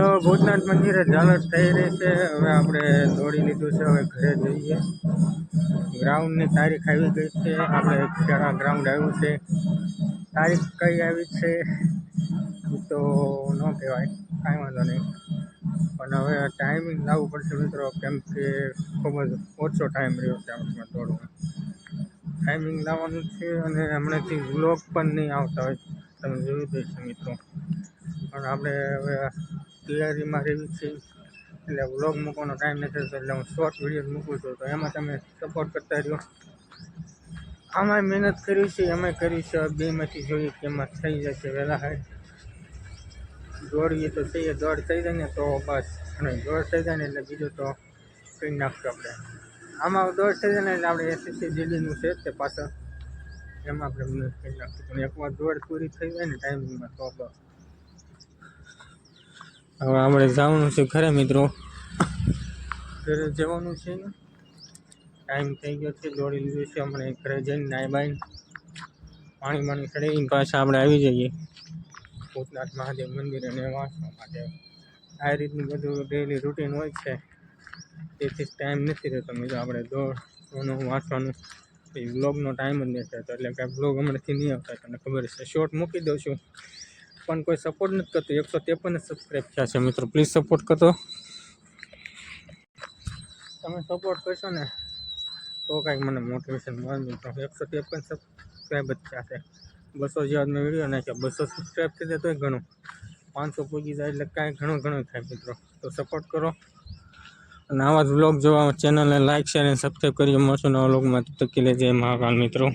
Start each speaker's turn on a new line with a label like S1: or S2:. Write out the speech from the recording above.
S1: તો ભૂતનાથ મંદિરે ઝાલર થઈ રહી છે। હવે આપણે દોડી લીધું છે, હવે ઘરે જઈએ। ગ્રાઉન્ડની તારીખ આવી ગઈ છે, આપણે ક્યાં ગ્રાઉન્ડ આવ્યું છે, તારીખ કઈ આવી છે તો ન કહેવાય, કાંઈ વાંધો નહીં। પણ હવે ટાઈમિંગ લાવવું પડશે મિત્રો, કેમ કે ખૂબ જ ઓછો ટાઈમ રહ્યો છે આપણે દોડવાનો। ટાઈમિંગ લાવવાનું છે અને હમણાંથી વ્લોગ પણ નહીં આવતા હોય, તમે જોયું જ હશે મિત્રો। પણ આપણે હવે તૈયારીમાં રહેવી છે, એટલે વ્લોગ મૂકવાનો ટાઈમ નથી થતો, એટલે હું શોર્ટ વિડીયો મૂકું છું। તો એમાં તમે સપોર્ટ કરતા રહ્યો। આમાં મહેનત કરી છે, એમાં કરી છે, બેમાંથી જોઈએ કે એમાં થઈ જશે વહેલા હાય। દોડીએ તો થઈએ, દોડ થઈ જાય ને તો બસ, અને દોડ થઈ જાય ને એટલે બીજું તો કરી નાખશું આપણે। આમાં દોડ થઈ જાય ને એટલે આપણે SSC GDનું છે તે પાછળ, એમાં આપણે મહેનત કરી નાખશું। પણ એકવાર દોડ પૂરી થઈ જાય ને ટાઈમિંગમાં તો બસ। હવે આપણે જવાનું છે ખરે મિત્રો, ઘરે જવાનું છે ને, ટાઈમ થઈ ગયો છે, દોડી લીધું છે। હમણાં ઘરે જઈને નાઈ બાઈને પાણી ચડાવીને પાછા આપણે આવી જઈએ ભૂતનાથ મહાદેવ મંદિરે અને વાંચવા માટે। આ રીતનું બધું ડેઈલી રૂટીન હોય છે, તેથી ટાઈમ નથી રહેતો મિત્રો આપણે દોડવાનું વાંચવાનું, એ વ્લોગનો ટાઈમ જ નથી રહેતો। એટલે કે વ્લોગ હમણાંથી નહીં આવતા, તમને ખબર છે, શોર્ટ મૂકી દઉં છું પણ કોઈ સપોર્ટ નથી કરતું। 153 સબસ્ક્રાઈબ થયા છે મિત્રો, પ્લીઝ સપોર્ટ કરતો। તમે સપોર્ટ કરશો ને તો કાંઈક મને મોટિવેશન મળે મિત્રો। 153 સબસ્ક્રાઈબ જ થયા છે, 200 જેવા મેં વિડીયો નાખ્યા, 200 સબસ્ક્રાઈબ થઈ જાય તોય ઘણું, 500 પૂગી જાય એટલે કાંઈ ઘણું થાય મિત્રો। તો સપોર્ટ કરો અને આવા જ વ્લોગ જોવા ચેનલને લાઈક શેર અને સબસ્ક્રાઈબ કરી મળશું નવા વ્લોગમાં। તબ તક કે લીએ જય મહાકાલ મિત્રો।